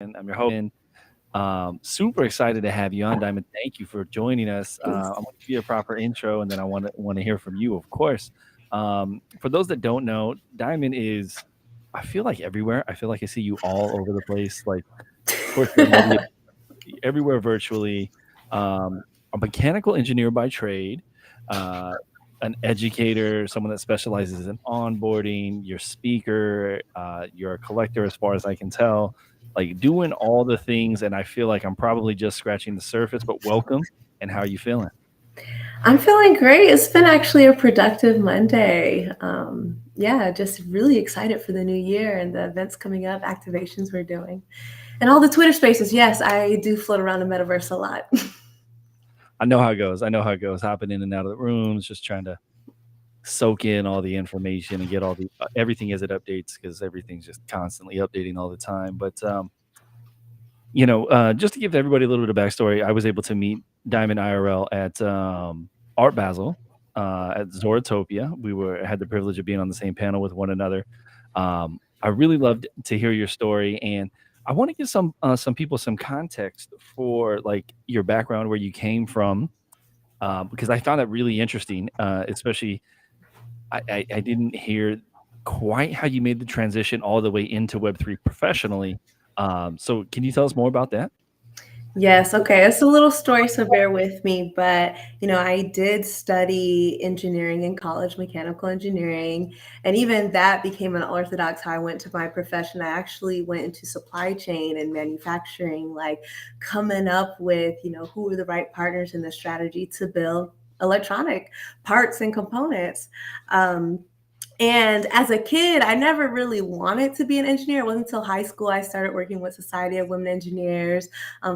and I'm your host. Super excited to have you on, Diamond. Thank you for joining us. I'm going to give you a proper intro, and then I want to hear from you, of course. For those that don't know, Diamond is, I feel like everywhere. I feel like I see you all over the place, like social media, everywhere virtually. A mechanical engineer by trade, uh, an educator, someone that specializes in onboarding, your speaker, you're a collector, as far as I can tell, like doing all the things. And I feel like I'm probably just scratching the surface, but welcome. And how are you feeling? I'm feeling great. It's been actually a productive Monday. Yeah, just really excited for the new year and the events coming up, activations we're doing, and all the Twitter spaces. Yes, I do float around the metaverse a lot. I know how it goes. I know how it goes. Hopping in and out of the rooms, just trying to soak in all the information and get all the everything as it updates because everything's just constantly updating all the time. But just to give everybody a little bit of backstory, I was able to meet Diamond IRL at Art Basel at Zoratopia. We were had the privilege of being on the same panel with one another. I really loved to hear your story, and I want to give some people some context for like your background, where you came from, because I found that really interesting, especially I didn't hear quite how you made the transition all the way into Web3 professionally. So can you tell us more about that? Yes, okay. It's a little story, so bear with me. But, I did study engineering in college, mechanical engineering. And even that became unorthodox how I went to my profession. I actually went into supply chain and manufacturing, like coming up with, who are the right partners in the strategy to build electronic parts and components. Um, and as a kid, I never really wanted to be an engineer. It wasn't until high school I started working with Society of Women Engineers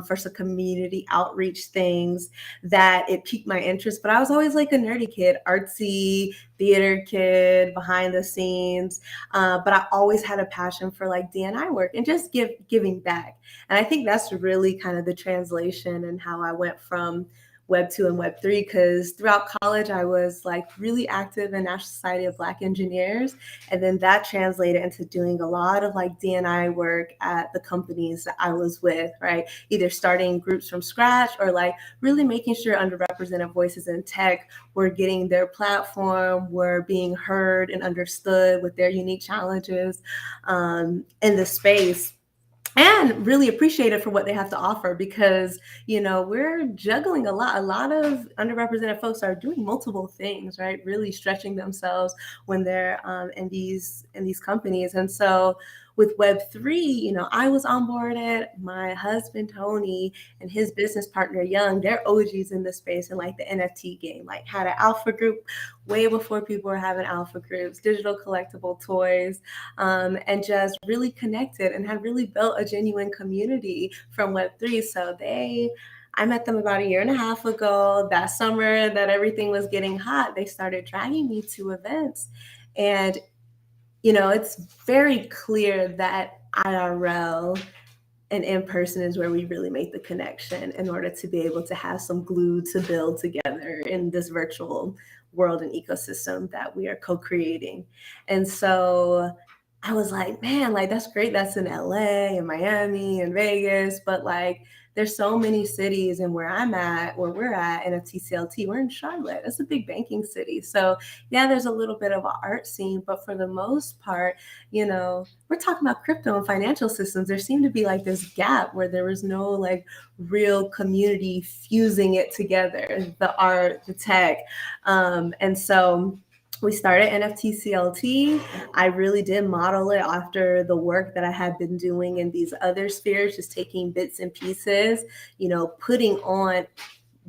for some community outreach things that it piqued my interest. But I was always like a nerdy kid, artsy, theater kid, behind the scenes. But I always had a passion for like D&I work and just giving back. And I think that's really kind of the translation and how I went from Web 2 and Web 3 because throughout college I was like really active in National Society of Black Engineers, and then that translated into doing a lot of like D&I work at the companies that I was with, right? Either starting groups from scratch or like really making sure underrepresented voices in tech were getting their platform, were being heard and understood with their unique challenges in the space, and really appreciate it for what they have to offer because we're juggling a lot of underrepresented folks are doing multiple things, right? Really stretching themselves when they're in these companies. And so with Web3, I was onboarded. My husband Tony and his business partner Young, they're OGs in the space and like the NFT game, like had an alpha group way before people were having alpha groups, digital collectible toys, and just really connected and had really built a genuine community from Web3. I met them about a year and a half ago. That summer that everything was getting hot, they started dragging me to events. And, it's very clear that IRL and in person is where we really make the connection in order to be able to have some glue to build together in this virtual world and ecosystem that we are co-creating. And so I was like, man, like that's great. That's in LA and Miami and Vegas, but like there's so many cities, and where we're at in a TCLT, we're in Charlotte. It's a big banking city. So yeah, there's a little bit of an art scene, but for the most part, we're talking about crypto and financial systems. There seemed to be like this gap where there was no like real community fusing it together, the art, the tech. And so we started NFTCLT. I really did model it after the work that I had been doing in these other spheres, just taking bits and pieces, putting on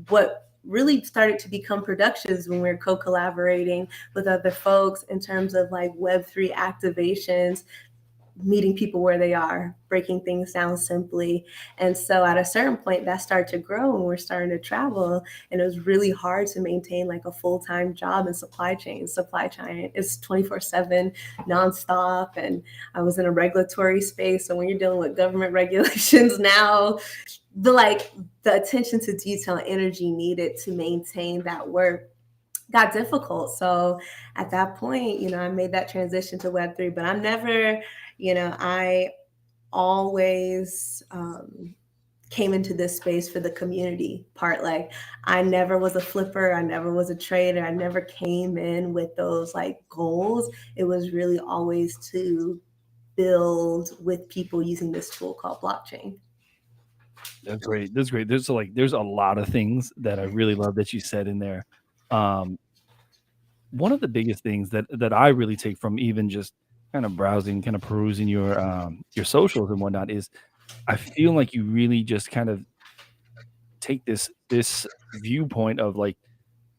what really started to become productions when we were co-collaborating with other folks in terms of like Web3 activations, meeting people where they are, breaking things down simply. And so at a certain point that started to grow and we're starting to travel. And it was really hard to maintain like a full-time job in supply chain. Supply chain is 24/7 nonstop. And I was in a regulatory space. So when you're dealing with government regulations now, the attention to detail and energy needed to maintain that work got difficult. So at that point, I made that transition to Web3, but I'm never, I always came into this space for the community part. Like, I never was a flipper, I never was a trader, I never came in with those like goals. It was really always to build with people using this tool called blockchain. That's great. That's great. There's a lot of things that I really love that you said in there. Um, One of the biggest things that I really take from even just kind of browsing, kind of perusing your socials and whatnot is I feel like you really just kind of take this viewpoint of like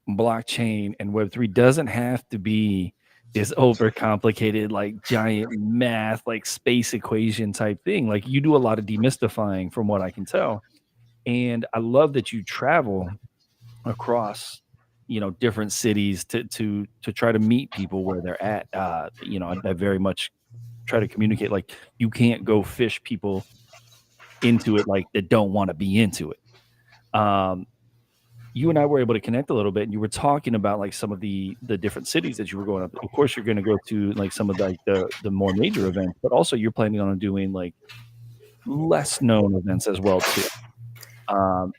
blockchain and Web3 doesn't have to be this overcomplicated, like giant math, like space equation type thing. Like you do a lot of demystifying from what I can tell. And I love that you travel across, different cities to try to meet people where they're at. I very much try to communicate like you can't go fish people into it like that don't want to be into it. Um, you and I were able to connect a little bit, and you were talking about like some of the different cities that you were going up. Of course, you're going to go to like some of the more major events, but also you're planning on doing like less known events as well too.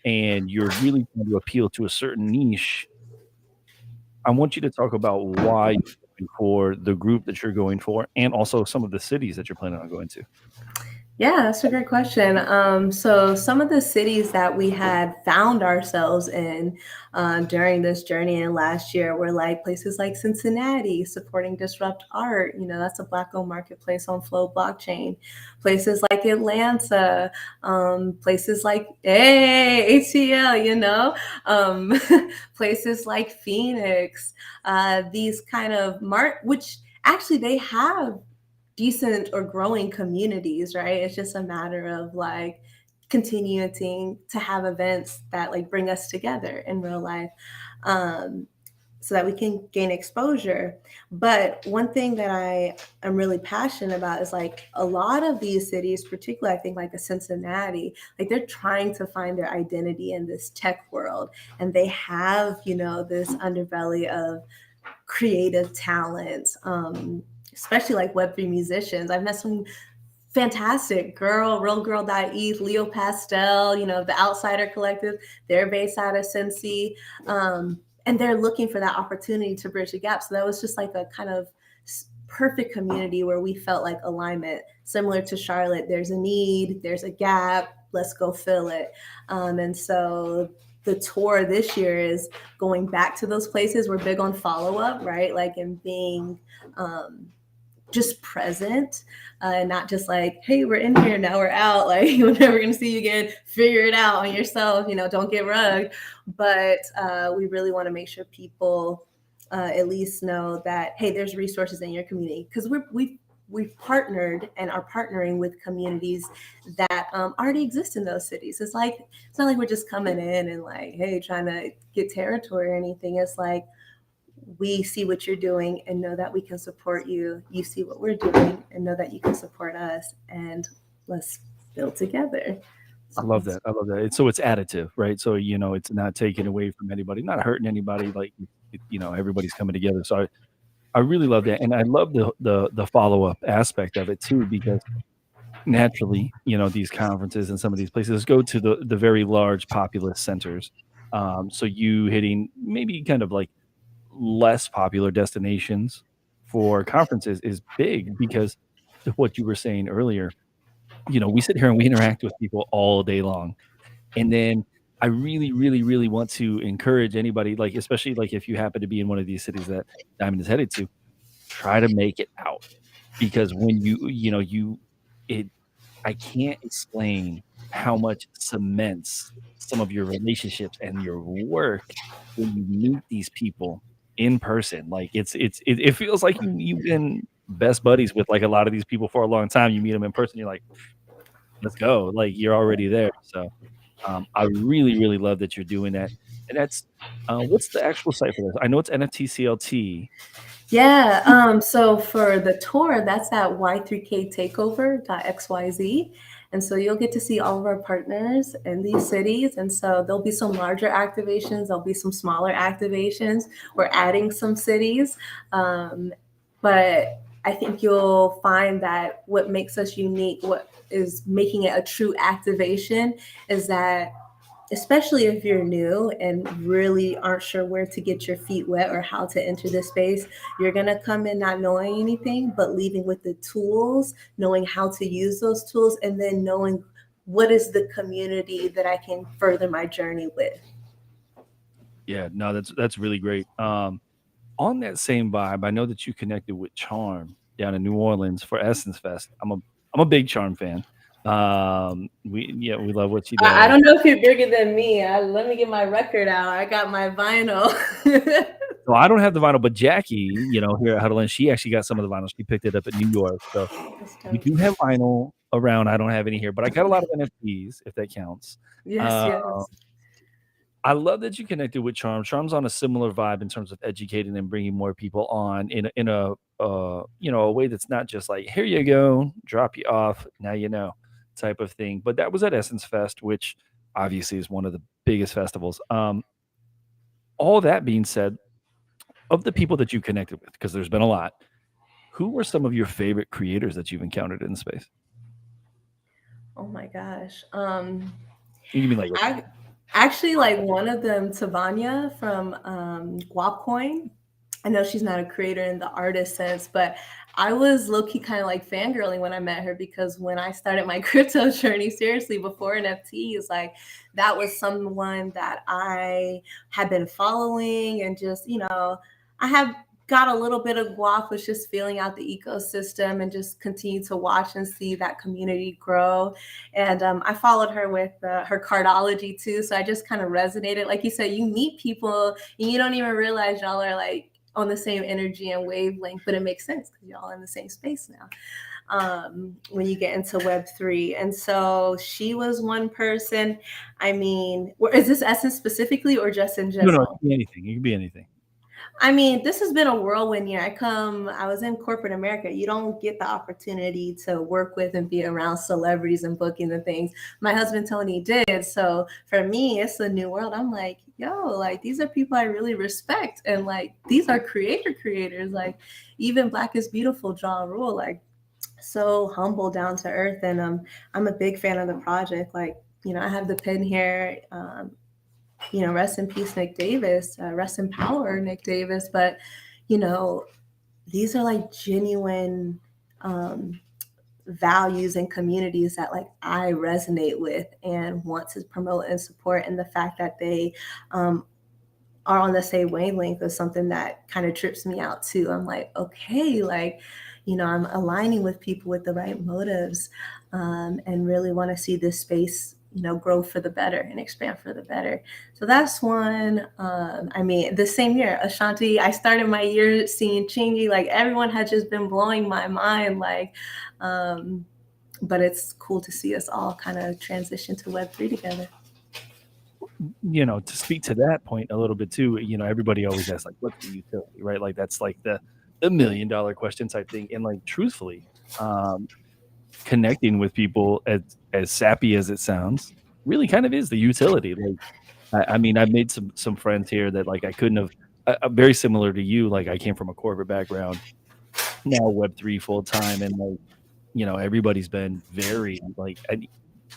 And you're really trying to appeal to a certain niche. I want you to talk about why you're going for the group that you're going for, and also some of the cities that you're planning on going to. Yeah, that's a great question. So some of the cities that we had found ourselves in during this journey and last year were like places like Cincinnati, supporting Disrupt Art. You know, that's a Black-owned marketplace on Flow blockchain. Places like Atlanta, places like ATL. Places like Phoenix. These kind of which actually they have decent or growing communities, right? It's just a matter of like continuing to have events that like bring us together in real life. Um, so that we can gain exposure. But one thing that I am really passionate about is like a lot of these cities, particularly I think like a Cincinnati, like they're trying to find their identity in this tech world. And they have, this underbelly of creative talent, especially like Web3 musicians. I've met some fantastic real girl.eth, Leo Pastel, the Outsider Collective. They're based out of Cincy. And they're looking for that opportunity to bridge the gap. So that was just like a kind of perfect community where we felt like alignment. Similar to Charlotte, there's a need, there's a gap, let's go fill it. And so the tour this year is going back to those places. We're big on follow up, right? Like, and being just present, and not just like, hey, we're in here, now we're out. Like, we're never going to see you again. Figure it out on yourself. Don't get rugged. But we really want to make sure people at least know that, hey, there's resources in your community, because we've partnered and are partnering with communities that already exist in those cities. It's not like we're just coming in and like, hey, trying to get territory or anything. It's like, we see what you're doing and know that we can support you. You see what we're doing and know that you can support us, and let's build together. I So love that. I love that. It's additive, right? So, it's not taken away from anybody, not hurting anybody. Like, everybody's coming together. So I really love that, and I love the follow up aspect of it too, because naturally, these conferences and some of these places go to the very large populous centers. So you hitting maybe kind of like less popular destinations for conferences is big because of what you were saying earlier. We sit here and we interact with people all day long. And then I really, really, really want to encourage anybody, like, especially like if you happen to be in one of these cities that Diamond is headed to, try to make it out. Because when it, I can't explain how much it cements some of your relationships and your work when you meet these people in person. Like it feels like you've been best buddies with like a lot of these people for a long time. You meet them in person, you're like, let's go. Like you're already there. So I really, really love that you're doing that. And that's what's the actual site for this? I know it's NFTCLT. yeah, so for the tour, that's at y3ktakeover.xyz. And so you'll get to see all of our partners in these cities. And so there'll be some larger activations, there'll be some smaller activations. We're adding some cities. But I think you'll find that what makes us unique, what is making it a true activation, is that especially if you're new and really aren't sure where to get your feet wet or how to enter this space, you're going to come in not knowing anything, but leaving with the tools, knowing how to use those tools, and then knowing what is the community that I can further my journey with. Yeah, no, that's really great. On that same vibe, I know that you connected with Charm down in New Orleans for Essence Fest. I'm a big Charm fan. We love what she I does. don't know if you're bigger than me. Let me get my record out. I got my vinyl. So I don't have the vinyl, but Jackie, here at Huddle, she actually got some of the vinyl. She picked it up at New York. So That's we dope. do have vinyl around. I don't have any here, but I got a lot of NFTs, if that counts. Yes, Uh, yes. I love that you connected with Charm. Charm's on a similar vibe in terms of educating and bringing more people on in a way that's not just like, "Here you go, drop you off, now you know," type of thing. But that was at Essence Fest, which obviously is one of the biggest festivals. All that being said, of the people that you connected with, because there's been a lot, who were some of your favorite creators that you've encountered in the space? Oh my gosh. You mean like I actually like one of them, Tavanya from Guapcoin. I know she's not a creator in the artist sense, but I was low key kind of like fangirling when I met her because when I started my crypto journey seriously before NFTs, like that was someone that I had been following and just, I have got a little bit of guap, was just feeling out the ecosystem and just continue to watch and see that community grow. And I followed her with her cardology too. So I just kind of resonated. Like you said, you meet people and you don't even realize y'all are like on the same energy and wavelength, but it makes sense because y'all in the same space now when you get into Web3. And so she was one person. I mean, is this Essence specifically or just in no, it general? could be anything. It could be anything. I mean, this has been a whirlwind year. I was in corporate America. You don't get the opportunity to work with and be around celebrities and booking the things. My husband Tony did. So for me, it's a new world. I'm like, yo, like these are people I really respect. And like these are creators. Like even Black is Beautiful, John Rule, like so humble, down to earth. And I'm a big fan of the project. Like, I have the pin here. Rest in peace, Nick Davis, rest in power, Nick Davis. But, you know, these are like genuine values and communities that like I resonate with and want to promote and support. And the fact that they are on the same wavelength is something that kind of trips me out too. I'm like, okay, like, I'm aligning with people with the right motives and really want to see this space, grow for the better and expand for the better. So that's one. I mean, the same year, Ashanti, I started my year seeing Chingy, like everyone had just been blowing my mind. Like, but it's cool to see us all kind of transition to Web3 together. To speak to that point a little bit too, everybody always asks like, what's the utility, right? Like that's like the $1 million question type thing. And like truthfully, um, connecting with people as sappy as it sounds, really kind of is the utility. Like I mean, I've made some friends here that like I couldn't have very similar to you. Like I came from a corporate background, now Web3 full time, and like everybody's been very like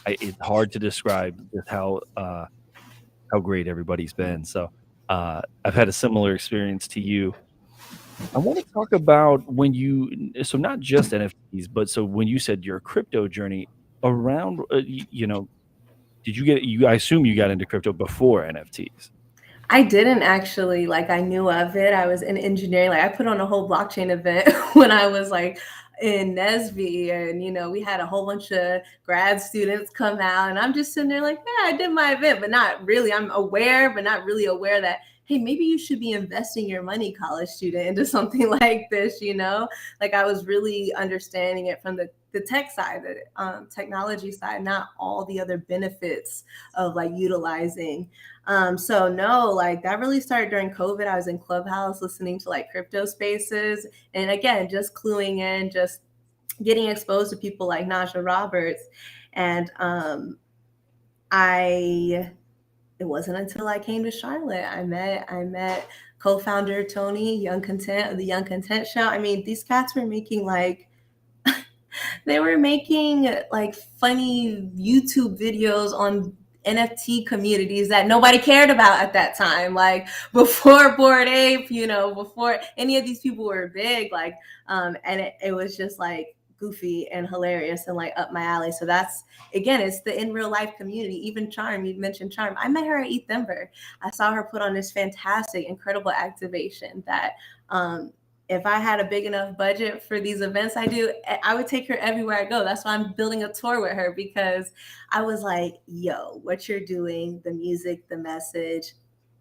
it's hard to describe just how great everybody's been. So I've had a similar experience to you. I want to talk about so not just NFTs, but so when you said your crypto journey around, did you I assume you got into crypto before NFTs. I didn't actually, like, I knew of it. I was in engineering. Like, I put on a whole blockchain event when I was like in NESB, and we had a whole bunch of grad students come out, and I'm just sitting there like, yeah, I did my event, but not really. I'm aware, but not really aware that hey, maybe you should be investing your money, college student, into something like this. Like I was really understanding it from the tech side, the technology side, not all the other benefits of like utilizing so no, like that really started during COVID. I was in Clubhouse listening to like crypto spaces. And again, just cluing in, just getting exposed to people like Naja Roberts. And I it wasn't until I came to Charlotte. I met co-founder Tony Young Content of the Young Content Show. I mean, these cats were making like they were making like funny YouTube videos on NFT communities that nobody cared about at that time. Like before Bored Ape, before any of these people were big, and it was just like goofy and hilarious and like up my alley. So that's again, it's the in real life community. Even Charm, you mentioned Charm. I met her at Eat Denver. I saw her put on this fantastic, incredible activation that if I had a big enough budget for these events I do, I would take her everywhere I go. That's why I'm building a tour with her, because I was like, yo, what you're doing, the music, the message,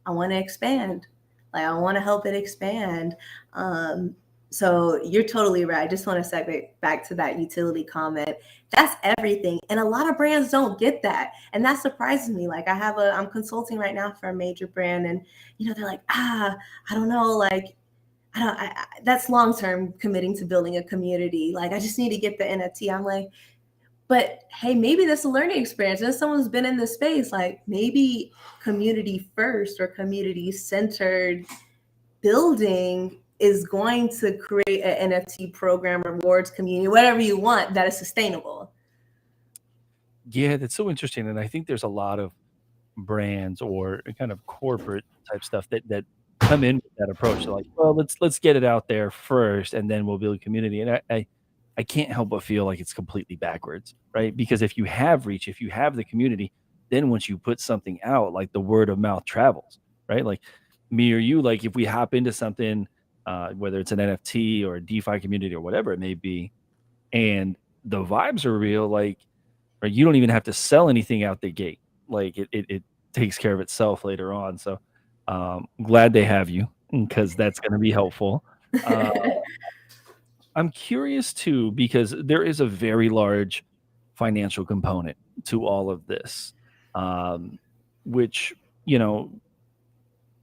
I want to expand. Like, I want to help it expand. Um, so you're totally right. I just want to segue back to that utility comment. That's everything. And a lot of brands don't get that. And that surprises me. Like I'm consulting right now for a major brand, and, they're like, I don't know, like, that's long term committing to building a community. Like, I just need to get the NFT. I'm like, but hey, maybe that's a learning experience. And someone's been in the space, like maybe community first or community centered building is going to create an NFT program, rewards community, whatever you want, that is sustainable. Yeah, that's so interesting, and I think there's a lot of brands or kind of corporate type stuff that come in with that approach. They're like, "Well, let's get it out there first, and then we'll build community." And I can't help but feel like it's completely backwards, right? Because if you have reach, if you have the community, then once you put something out, like the word of mouth travels, right? Like me or you, like if we hop into something, whether it's an NFT or a DeFi community or whatever it may be, and the vibes are real, like, right, you don't even have to sell anything out the gate. Like it takes care of itself later on. So glad they have you because that's going to be helpful. Uh, I'm curious too because there is a very large financial component to all of this, um, which you know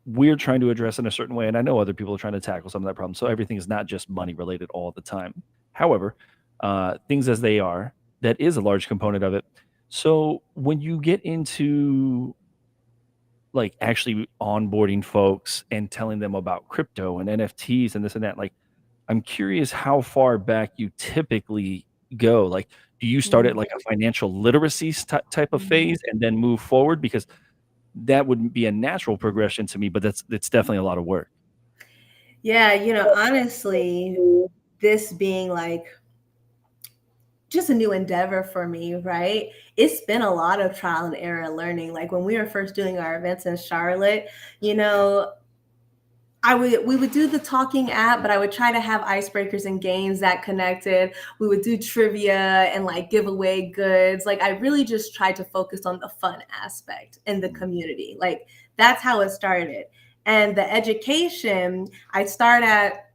we're trying to address in a certain way, and I know other people are trying to tackle some of that problem. So everything is not just money related all the time. However, things as they are, that is a large component of it. So when you get into like actually onboarding folks and telling them about crypto and NFTs and this and that, like I'm curious how far back you typically go. Like, do you start at like a financial literacy type of Mhm. phase and then move forward? Because that would be a natural progression to me, but that's definitely a lot of work. Yeah, honestly, this being like just a new endeavor for me, right? It's been a lot of trial and error learning. Like when we were first doing our events in Charlotte, you know, we would do the talking app, but I would try to have icebreakers and games that connected. We would do trivia and like give away goods. Like I really just tried to focus on the fun aspect in the community. Like that's how it started. And the education, I start at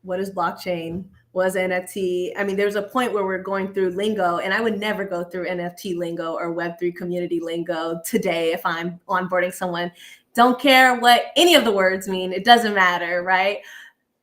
what is blockchain, was NFT. I mean, there's a point where we're going through lingo, and I would never go through NFT lingo or Web3 community lingo today if I'm onboarding someone. Don't care what any of the words mean, it doesn't matter, right?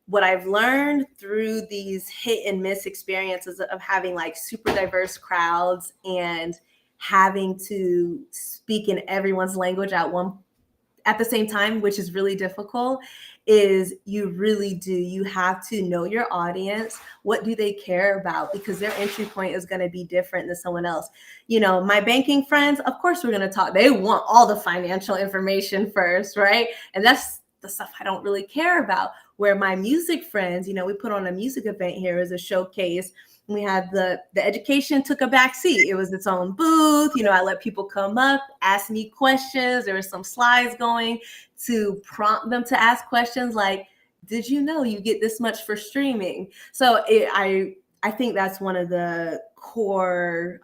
What I've learned through these hit and miss experiences of having like super diverse crowds and having to speak in everyone's language at the same time, which is really difficult, is you have to know your audience. What do they care about? Because their entry point is going to be different than someone else. My banking friends, of course, we're going to talk. They want all the financial information first, right? And that's the stuff I don't really care about. Where my music friends, we put on a music event here as a showcase. We had the education took a back seat. It was its own booth. I let people come up, ask me questions. There were some slides going to prompt them to ask questions like, did you know you get this much for streaming? So I think that's one of the core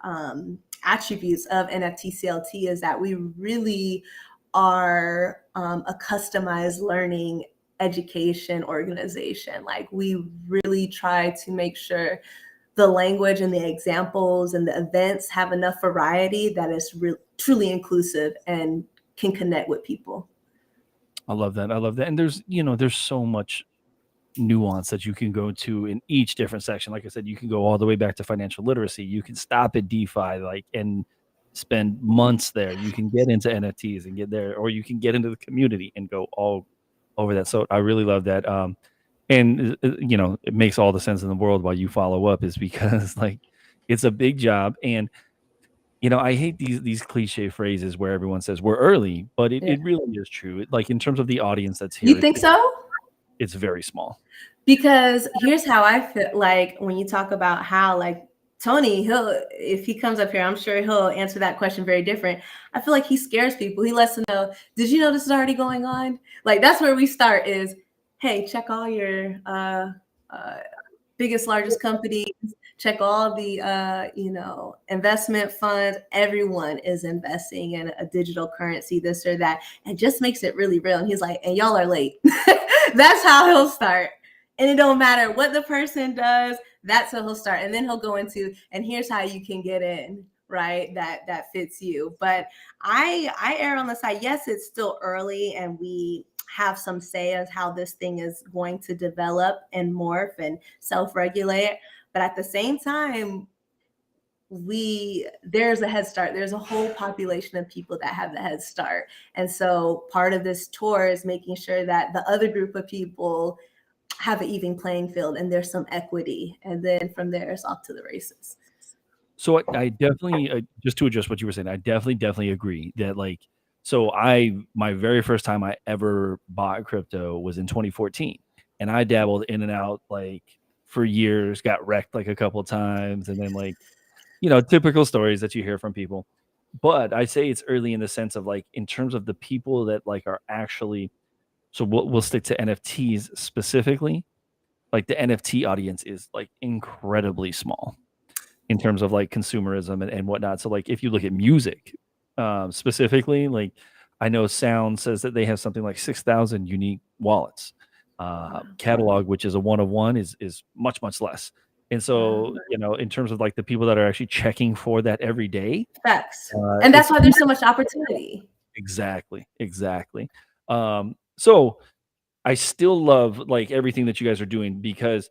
attributes of NFT CLT is that we really are a customized learning education organization. Like we really try to make sure the language and the examples and the events have enough variety that is truly inclusive and can connect with people. I love that. I love that. And there's so much nuance that you can go to in each different section. Like I said, you can go all the way back to financial literacy. You can stop at DeFi, like, and spend months there. You can get into NFTs and get there, or you can get into the community and go all over that. So I really love that. And you know, it makes all the sense in the world why you follow up is because like it's a big job. And you know, I hate these cliche phrases where everyone says we're early, but Yeah. it really is true. Like in terms of the audience that's here, You think so? it's very small. Because here's how I feel like when you talk about how like Tony, he'll if he comes up here, I'm sure he'll answer that question very different. I feel like he scares people. He lets them know, did you know this is already going on? Like that's where we start is, hey, check all your uh biggest, largest companies, check all the investment funds. Everyone is investing in a digital currency, this or that, and just makes it really real. And he's like, and y'all are late. That's how he'll start. And it don't matter what the person does, that's how he'll start. And then he'll go into, and here's how you can get in, right? That fits you. But I err on the side, yes, it's still early and we have some say as how this thing is going to develop and morph and self-regulate. But at the same time, we there's a head start. There's a whole population of people that have the head start. And so part of this tour is making sure that the other group of people have an even playing field and there's some equity. And then from there, it's off to the races. So I definitely just to address what you were saying, I definitely agree that like so I my very first time I ever bought crypto was in 2014, and I dabbled in and out like for years, got wrecked like a couple times, and then like you know typical stories that you hear from people. But I say it's early in the sense of like in terms of the people that like are actually so we'll stick to NFTs specifically. Like the NFT audience is like incredibly small in terms of like consumerism and whatnot. So like if you look at music specifically, like I know Sound says that they have something like 6,000 unique wallets. Catalog, which is a one of one, is much less. And Wow. so you know, in terms of like the people that are actually checking for that every day, Facts. And that's it's why there's so much opportunity. exactly. So I still love like everything that you guys are doing because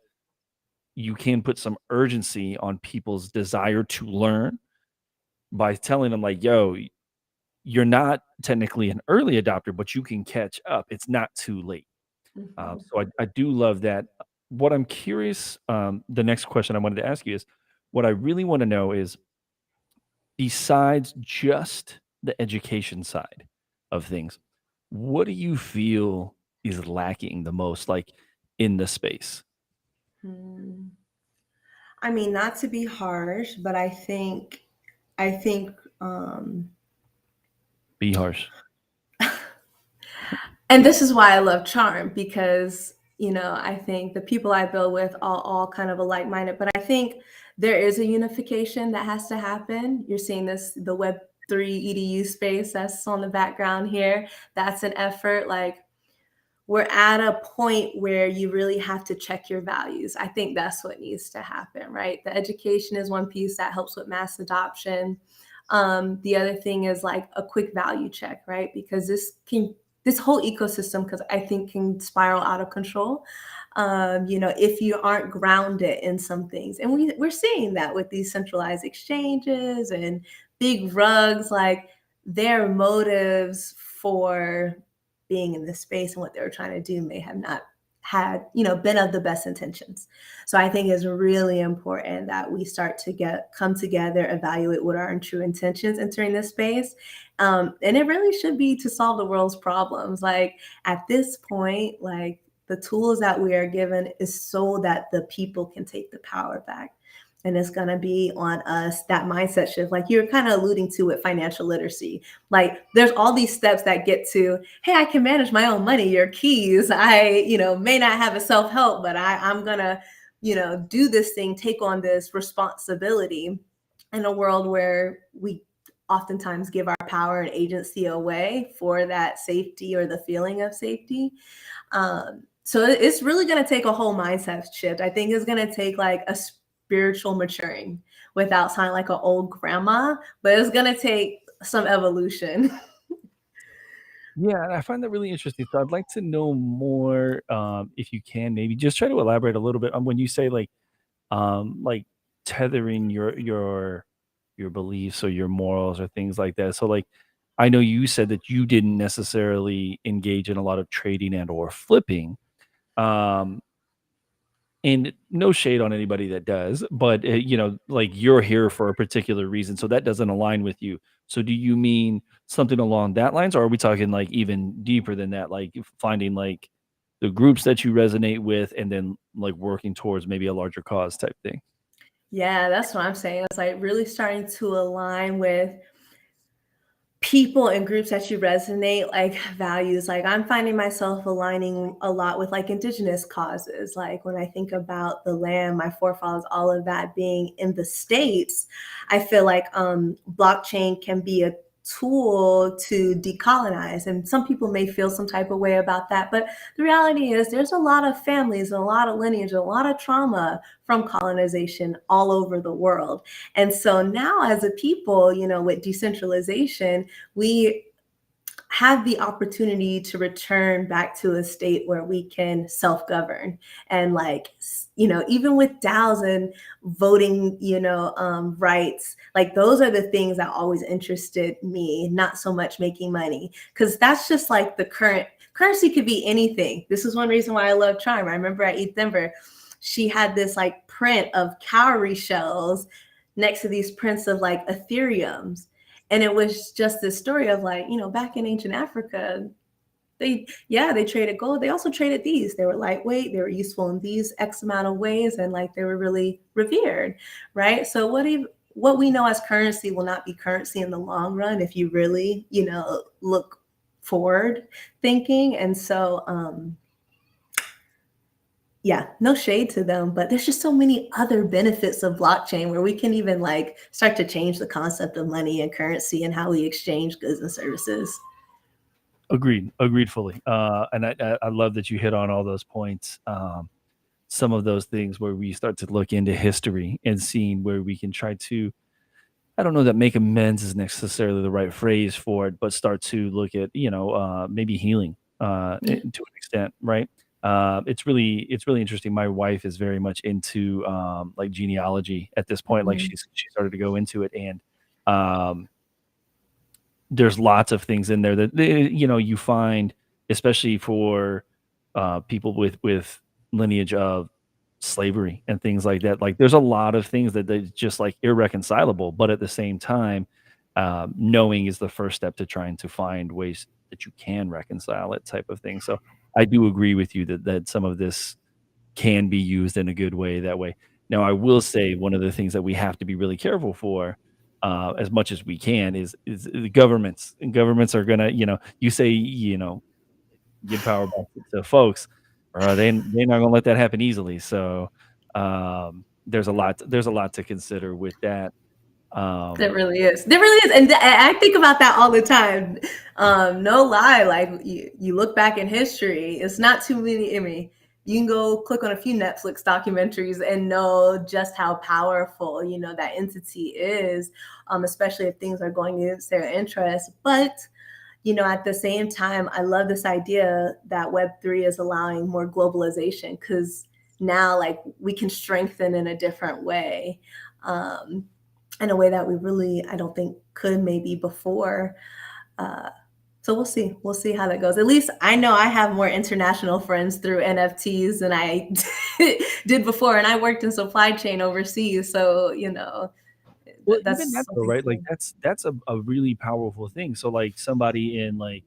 you can put some urgency on people's desire to learn by telling them like, "Yo, you're not technically an early adopter, but you can catch up. It's not too late." Mhm. So I do love that. What I'm curious, the next question I wanted to ask you is, what I really want to know is, besides just the education side of things, what do you feel is lacking the most, like in the space? Hmm. I mean, not to be harsh, but I think Be harsh. and this is why I love Charm because I think the people I build with all kind of a like-minded, but I think there is a unification that has to happen. You're seeing this the Web3 EDU space that's on the background here. That's an effort. Like we're at a point where you really have to check your values. I think that's what needs to happen, right? The education is one piece that helps with mass adoption. The other thing is like a quick value check, right? Because this whole ecosystem, because I think can spiral out of control. If you aren't grounded in some things, and we're seeing that with these centralized exchanges and big rugs, like their motives for being in this space and what they were trying to do may have not had been of the best intentions. So I think it's really important that we start to come together, evaluate what are our true intentions entering this space. And it really should be to solve the world's problems. Like at this point, like the tools that we are given is so that the people can take the power back. And it's going to be on us, that mindset shift, like you're kind of alluding to with financial literacy. Like there's all these steps that get to, hey, I can manage my own money, your keys. May not have a self-help, but I'm going to, do this thing, take on this responsibility in a world where we oftentimes give our power and agency away for that safety or the feeling of safety. So it's really going to take a whole mindset shift. I think it's going to take like a spiritual maturing without sounding like an old grandma, but it's going to take some evolution. Yeah, and I find that really interesting. So I'd like to know more, if you can, maybe just try to elaborate a little bit on when you say like tethering your beliefs or your morals or things like that. So like I know you said that you didn't necessarily engage in a lot of trading and or flipping. Um, and no shade on anybody that does, but, like, you're here for a particular reason, so that doesn't align with you. So do you mean something along that lines, or are we talking, like, even deeper than that, like, finding, like, the groups that you resonate with and then, like, working towards maybe a larger cause type thing? Yeah, that's what I'm saying. It's like really starting to align with people and groups that you resonate, like values. Like I'm finding myself aligning a lot with like indigenous causes. Like when I think about the land, my forefathers, all of that being in the States, I feel like blockchain can be a tool to decolonize. And some people may feel some type of way about that. But the reality is there's a lot of families, a lot of lineage, a lot of trauma from colonization all over the world. And so now as a people, with decentralization, we have the opportunity to return back to a state where we can self-govern and like even with DAOs and voting rights, like those are the things that always interested me, not so much making money, because that's just like the current currency could be anything. This is one reason why I love Charm. I remember at ETH Denver, she had this like print of cowrie shells next to these prints of like Ethereums, and it was just this story of like, back in ancient Africa, they traded gold. They also traded these. They were lightweight. They were useful in these X amount of ways, and like they were really revered, right? So what we know as currency will not be currency in the long run if you really, look forward thinking. And so, yeah, no shade to them, but there's just so many other benefits of blockchain where we can even like start to change the concept of money and currency and how we exchange goods and services. Agreed, agreed fully. And I love that you hit on all those points. Some of those things where we start to look into history and seeing where we can try to, I don't know that make amends is necessarily the right phrase for it, but start to look at, maybe healing, Yeah. to an extent, right? It's really interesting. My wife is very much into, like, genealogy at this point, like, Mhm. she started to go into it, and, um there's lots of things in there that you find, especially for people with lineage of slavery and things like that. Like there's a lot of things that they just like irreconcilable, but at the same time, knowing is the first step to trying to find ways that you can reconcile it, type of thing. So I do agree with you that some of this can be used in a good way that way. Now, I will say one of the things that we have to be really careful for, as much as we can, is the governments. And governments are gonna, you say, give power back to folks, or they're not gonna let that happen easily. So there's a lot to consider with that. There Um, really is. There really is. And I think about that all the time. No lie, like you look back in history, it's not too many. I mean, you can go click on a few Netflix documentaries and know just how powerful, that entity is, especially if things are going against their interests. But at the same time, I love this idea that Web3 is allowing more globalization because now, like, we can strengthen in a different way, um, in a way that we really, I don't think, could maybe before. Uh, so we'll see. We'll see how that goes. At least I know I have more international friends through NFTs than I did before, and I worked in supply chain overseas. So well, even that's that though, something right? Like cool. that's a really powerful thing. So like somebody in like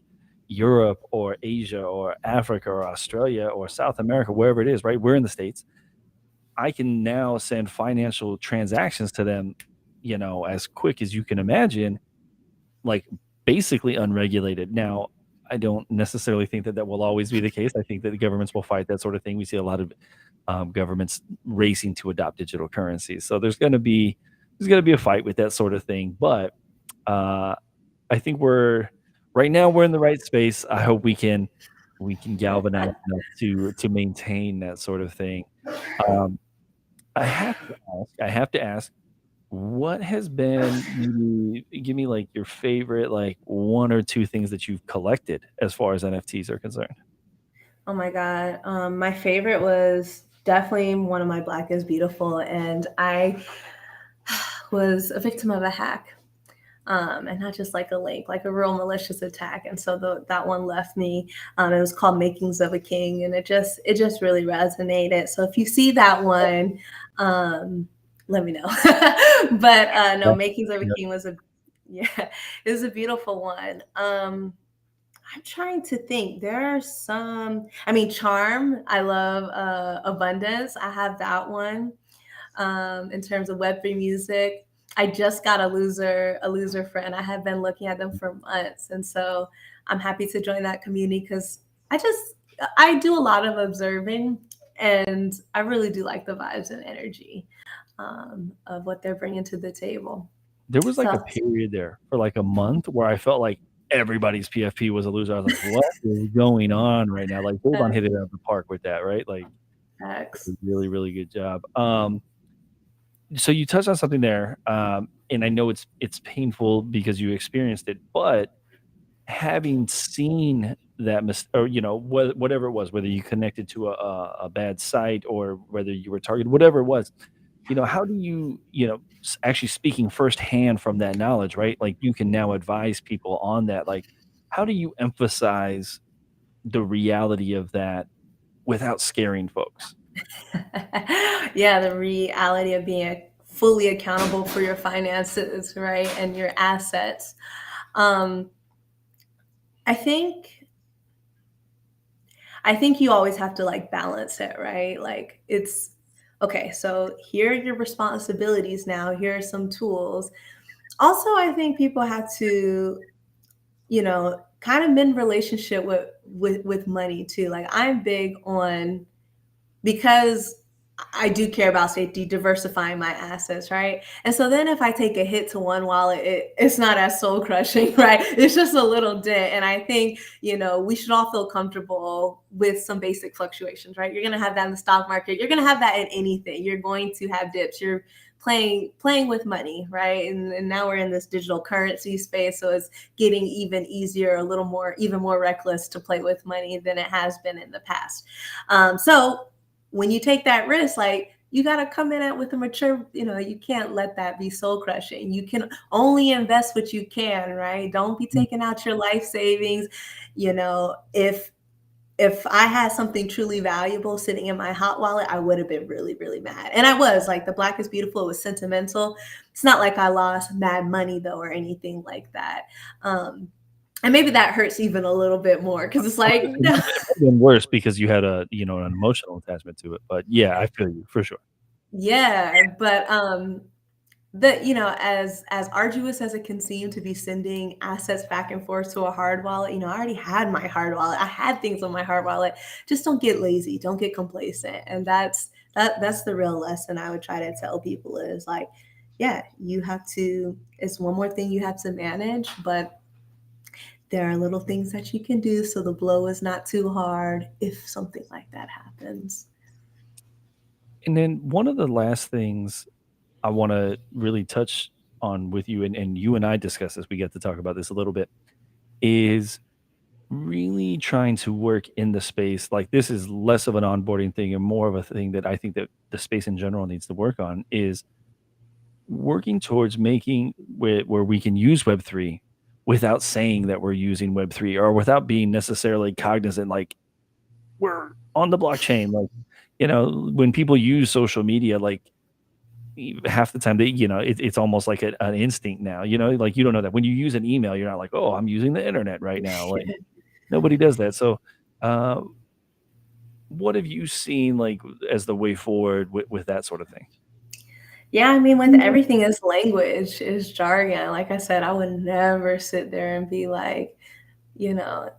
Europe or Asia or Africa or Australia or South America, wherever it is, right? We're in the States. I can now send financial transactions to them, as quick as you can imagine, like basically unregulated. Now, I don't necessarily think that that will always be the case. I think that the governments will fight that sort of thing. We see a lot of governments racing to adopt digital currencies. So there's going to be a fight with that sort of thing. But uh, I think right now we're in the right space. I hope we can galvanize enough to maintain that sort of thing. Um, I have to ask, what has been maybe give me, like, your favorite, like, 1 or 2 things that you've collected as far as NFTs are concerned? Oh my God. My favorite was definitely one of my Black is Beautiful. And I was a victim of a hack. and not just like a link, like a real malicious attack. And so that one left me. It was called Makings of a King, and it just really resonated. So if you see that one, um, let me know. But no, Yeah. Makings of a Yeah. King was a yeah, it was a beautiful one. I'm trying to think. There are some. I mean, Charm. I love Abundance. I have that one. In terms of Web3 music. I just got a loser friend. I have been looking at them for months, and so I'm happy to join that community because I just I do a lot of observing, and I really do like the vibes and energy of what they're bringing to the table. There was, like, a So period there for, like, a month where I felt like everybody's PFP was a loser. I was like, "What is going on right now?" Like, Davon hit it out of the park with that, right? Like, facts. really, really good job. So you touched on something there, and I know it's painful because you experienced it, but having seen that or, whatever it was, whether you connected to a bad site or whether you were targeted, whatever it was, how do you, actually speaking firsthand from that knowledge, right? Like you can now advise people on that. Like, how do you emphasize the reality of that without scaring folks? Yeah, the reality of being fully accountable for your finances, right, and your assets. Um, I think I think you always have to like balance it, right? Like it's okay, so here are your responsibilities now. Here are some tools. Also, I think people have to, kind of mend relationship with money too. Like I'm big on because I do care about safety, diversifying my assets, right? And so then if I take a hit to one wallet, it's not as soul crushing, right? It's just a little dent. And I think, we should all feel comfortable with some basic fluctuations, right? You're going to have that in the stock market. You're going to have that in anything. You're going to have dips. You're playing with money, right? And now we're in this digital currency space. So it's getting even easier, a little more, even more reckless to play with money than it has been in the past. So when you take that risk, like you got to come in at with a mature, you can't let that be soul crushing. You can only invest what you can, right? Don't be Mm. taking out your life savings. If I had something truly valuable sitting in my hot wallet, I would have been really, really mad. And I was like, the Black is Beautiful, it was sentimental. It's not like I lost mad money though, or anything like that. And maybe that hurts even a little bit more because it's I was like, gonna say, it might have been worse because you had an emotional attachment to it. But yeah, I feel you for sure. yeah, but as arduous as it can seem to be sending assets back and forth to a hard wallet, I already had my hard wallet. I had things on my hard wallet. Just don't get lazy, don't get complacent. And that's the real lesson I would try to tell people is like, yeah, it's one more thing you have to manage, but there are little things that you can do so the blow is not too hard if something like that happens. And then one of the last things I wanna really touch on with you, and you and I discussed this, we get to talk about this a little bit, is really trying to work in the space. Like, this is less of an onboarding thing and more of a thing that I think that the space in general needs to work on, is working towards making where we can use Web3 without saying that we're using Web3 or without being necessarily cognizant, like, we're on the blockchain. Like, when people use social media, like, half the time it's almost like an instinct now, like you don't know that when you use an email, you're not like, oh, I'm using the internet right now. Like nobody does that. So uh, what have you seen like as the way forward with that sort of thing? Yeah, I mean, with everything is language, is jargon. Like I said, I would never sit there and be like, you know,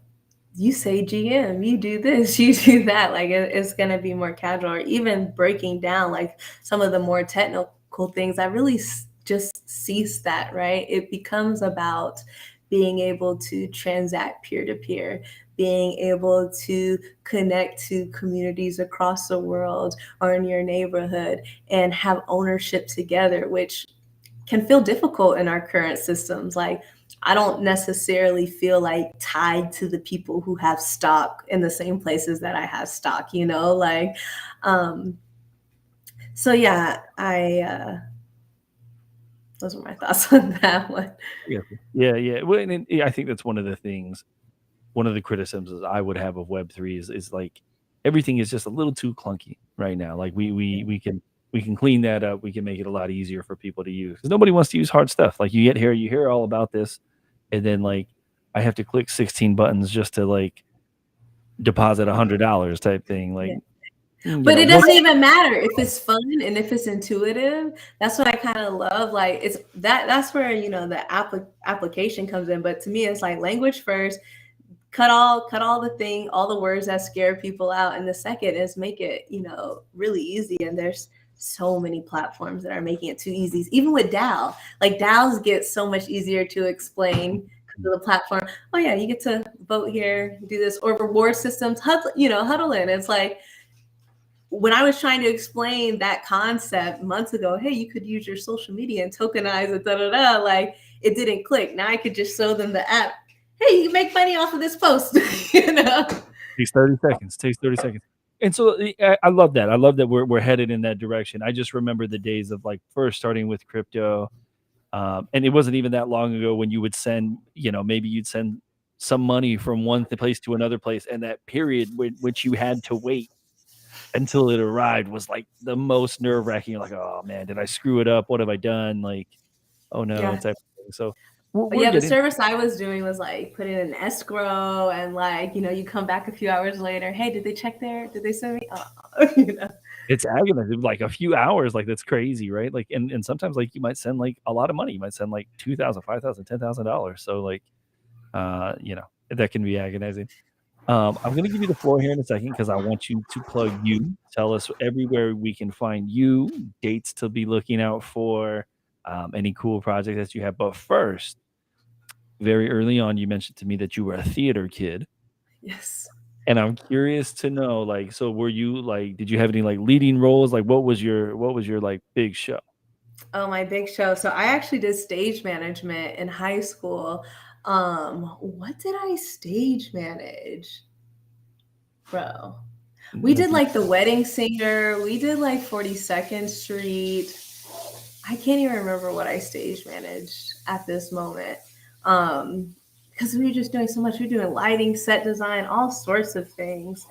you say GM, you do this, you do that. Like it's gonna be more casual, or even breaking down like some of the more technical things. I really just cease that. Right, it becomes about being able to transact peer to peer, being able to connect to communities across the world or in your neighborhood and have ownership together, which can feel difficult in our current systems. Like, I don't necessarily feel like tied to the people who have stock in the same places that I have stock, like, um, so yeah, Those are my thoughts on that one. Yeah. Yeah, yeah. Well, and yeah, I think that's one of the things, one of the criticisms I would have of Web3 is like everything is just a little too clunky right now. Like we can clean that up. We can make it a lot easier for people to use because nobody wants to use hard stuff. Like you hear all about this, and then like I have to click 16 buttons just to like deposit $100 type thing. Like Yeah. you But know, it no. doesn't even matter if it's fun and if it's intuitive. That's what I kind of love. Like it's that's where, the application comes in. But to me, it's like language first, cut all all the words that scare people out. And the second is make it, really easy. And there's so many platforms that are making it too easy. Even with DAO, like DAOs get so much easier to explain because of the platform. Oh yeah, you get to vote here, do this, or reward systems, huddle in. It's like when I was trying to explain that concept months ago, hey, you could use your social media and tokenize it, like it didn't click. Now I could just show them the app. Hey, you can make money off of this post. you know? Takes 30 seconds. Takes 30 seconds. And so I love that. I love that we're headed in that direction. I just remember the days of like first starting with crypto. And it wasn't even that long ago when you would send, maybe you'd send some money from one place to another place, and that period which you had to wait until it arrived was like the most nerve wracking. Like, oh man, did I screw it up? What have I done? Like, oh no, Yeah. type of thing. So we're Yeah, the getting. service I was doing was like put it in escrow and like, you come back a few hours later. Hey, did they check there? Did they send me? It's agonizing, like a few hours, like that's crazy, right? Like, and sometimes like you might send like a lot of money. You might send like 2,000, 5,000, $10,000. So like, that can be agonizing. I'm gonna give you the floor here in a second because I want you to plug you. Tell us everywhere we can find you, dates to be looking out for, any cool projects that you have. But first, very early on, you mentioned to me that you were a theater kid. Yes. And I'm curious to know, like, so were you like, did you have any like leading roles? Like, what was your like big show? Oh, my big show. So I actually did stage management in high school. What did I stage manage? Bro. We Like, did like The Wedding Singer. We did like 42nd Street. I can't even remember what I stage managed at this moment. Because we were just doing so much. We were doing lighting, set design, all sorts of things.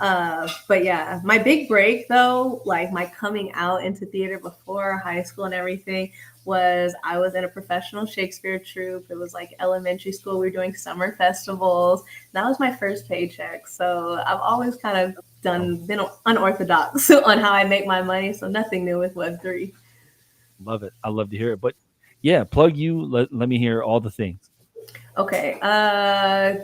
But yeah, my big break though, like my coming out into theater before high school and everything, was I was in a professional Shakespeare troupe. It was like elementary school. We were doing summer festivals. That was my first paycheck. So I've always kind of oh, been unorthodox on how I make my money. So nothing new with Web3. love it. I love to hear it. But yeah, plug you. Let me hear all the things. Okay.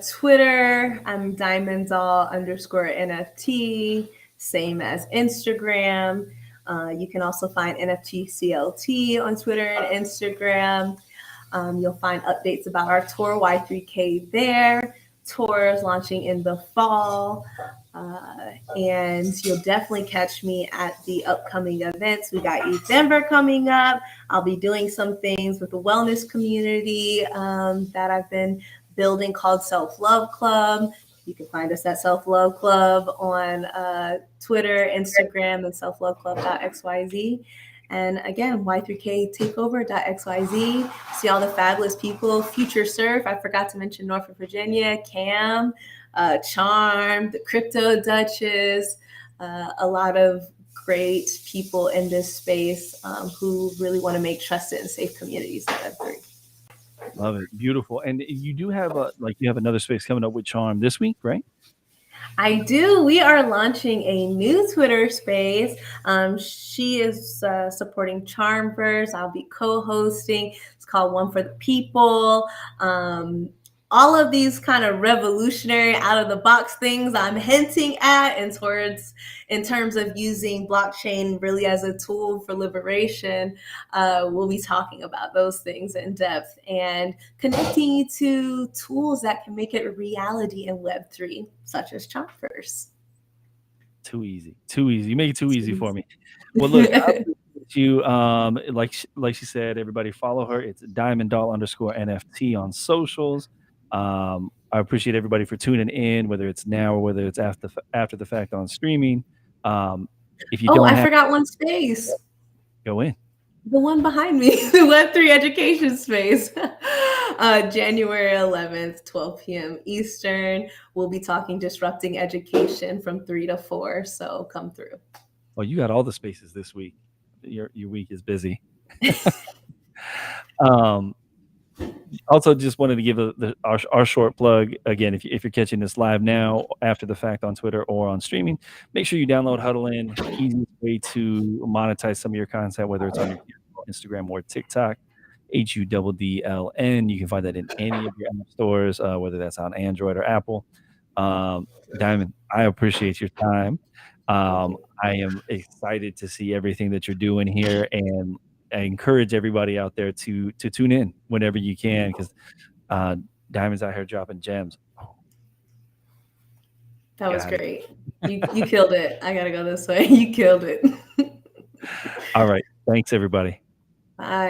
Twitter, I'm diamonddoll_NFT, same as Instagram. You can also find NFT CLT on Twitter and Instagram. You'll find updates about our tour Y3K there. Tour is launching in the fall. And you'll definitely catch me at the upcoming events. We got Youth Denver coming up. I'll be doing some things with the wellness community that I've been building called Self Love Club. You can find us at Self Love Club on Twitter, Instagram, and selfloveclub.xyz. And again, Y3K takeover.xyz. See all the fabulous people. Future Surf, I forgot to mention Norfolk, Virginia, Cam, Charm, the Crypto Duchess, a lot of great people in this space who really want to make trusted and safe communities in Web3. Love it. Beautiful. And you do have you have another space coming up with Charm this week, right? I do. We are launching a new Twitter space. She is supporting Charmverse. I'll be co-hosting. It's called One for the People. All of these kind of revolutionary, out of the box things I'm hinting at, and towards in terms of using blockchain really as a tool for liberation. We'll be talking about those things in depth and connecting you to tools that can make it a reality in Web3, such as Chompers. Too easy. Too easy. You make it too easy for me. Well, look, I appreciate you. Like she said, everybody follow her. It's diamond_doll_NFT on socials. I appreciate everybody for tuning in, whether it's now or whether it's after the fact on streaming. If you Oh, don't I have, forgot one space. go in. The one behind me, the Web3 education space. January 11th, 12 p.m. Eastern. We'll be talking disrupting education from 3 to 4. So come through. Well, you got all the spaces this week. Your week is busy. Um, Also, just wanted to give our short plug again. If you're catching this live now, after the fact on Twitter or on streaming, make sure you download Huddle In. Easiest way to monetize some of your content, whether it's on your Instagram or TikTok. HUDDLN. You can find that in any of your app stores, whether that's on Android or Apple. Diamond, I appreciate your time. Thank you. I am excited to see everything that you're doing here, and I encourage everybody out there to tune in whenever you can, because Diamond's out here dropping gems. Oh, That was got it. great. You killed it. I gotta go this way. You killed it. All right. Thanks, everybody. Bye.